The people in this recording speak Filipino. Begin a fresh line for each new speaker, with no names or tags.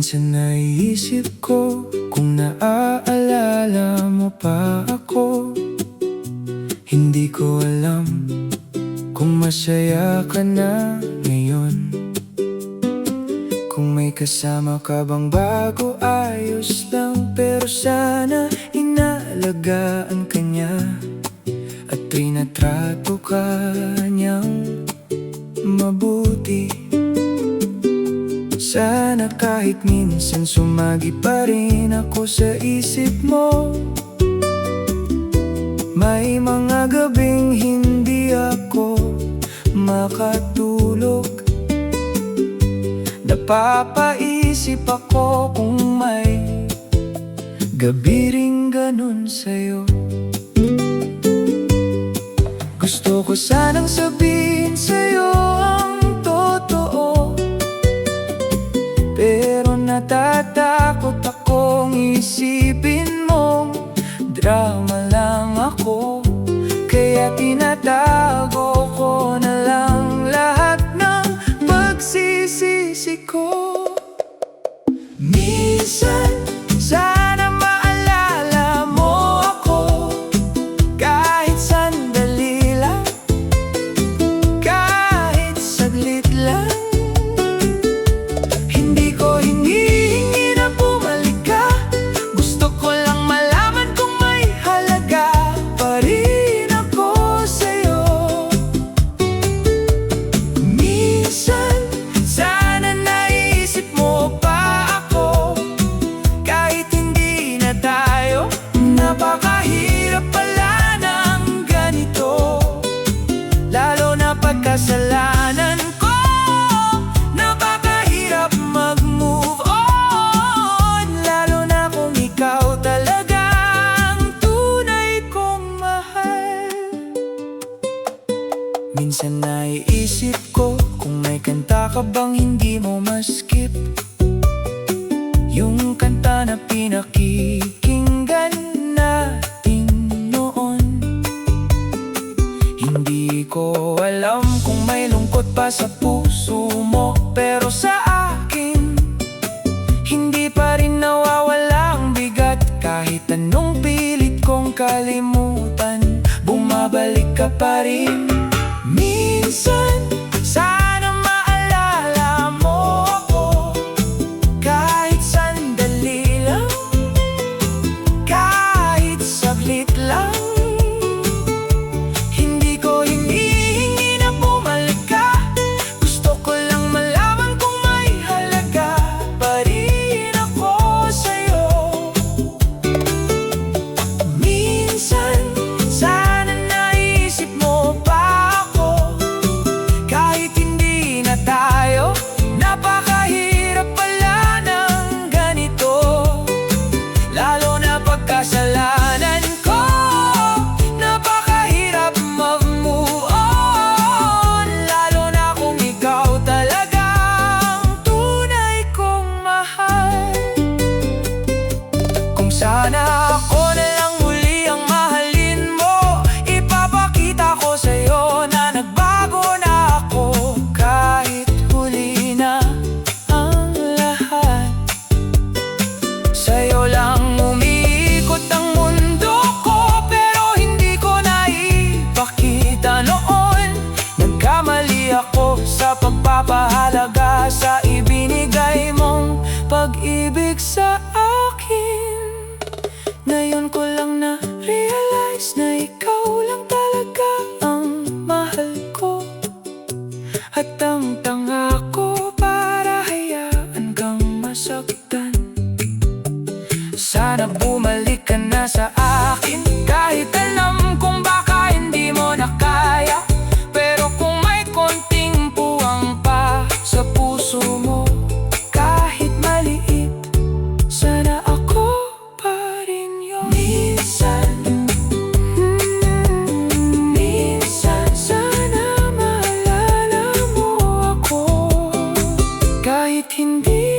Minsan naiisip ko kung naaalala mo pa ako. Hindi ko alam kung masaya ka na ngayon. Kung may kasama ka bang bago, ayos lang. Pero sana inalagaan ka niya at trinatrato ka niyang mabuti. Sana kahit minsan sumagi pa rin ako sa isip mo. May mga gabing hindi ako makatulog. Napapaisip ako kung may gabi ring ganun sa'yo. Gusto ko sanang sabihin sa'yo ang totoo, pero natatakot akong isipin mong drama lang ako. Kaya tinatago ko na lang lahat ng pagsisisi ko. Minsan, sana maalala mo ako kahit sandali lang, kahit saglit lang. Hindi ko hinihingi na bumalik ka. Gusto ko lang malaman kung may halaga pa rin ako sa'yo. Minsan, sana naisip mo pa ako kahit hindi na tayo. Napakahirap pala ng ganito, lalo na pagkasalanan ko. Napakahirap mag-move on, lalo na kung ikaw talaga ang tunay kong mahal. Minsan naiisip ko kung may kanta ka bang hindi mo ma-skip. Yung kanta na pinakikinggan natin noon. Hindi ko alam kung may lungkot pa sa puso mo, pero sa akin hindi pa rin nawawala ang bigat. Kahit anong pilit kong kalimutan, bumabalik ka pa rin. Minsan, sana maalala mo ako kahit sandali lang, kahit saglit lang. Hindi ko hinihingi na bumalik ka. Gusto ko lang malaman kung may halaga pa rin ako sa'yo. Minsan, sana naisip mo pa ako kahit hindi na tayo. Napakahirap pala ng ganito, lalo na pagkasalanan ko. Napakahirap mag-move on, lalo na kung ikaw talaga ang tunay kong mahal. Kung sana ako na lang muli ang mahalin mo, ipapakita ko sa'yo na nagbago na ako. Kahit huli na ang lahat, sa'yo lang umiikot ang mundo ko. Pero hindi ko naipakita noon. Nagkamali ako sa pagpapahalaga sa ibinigay mong pag-ibig sa akin. Ngayon ko lang na-realize na ikaw lang talaga ang mahal ko, at ang tanga ko para hayaan kang masaktan. Sana bumalik ka na sa akin, kahit alam kong baka hindi mo na kaya. Pero kung may konting puwang pa sa puso mo, kahit maliit, sana ako pa rin yun. Minsan, minsan, sana maalala mo ako kahit hindi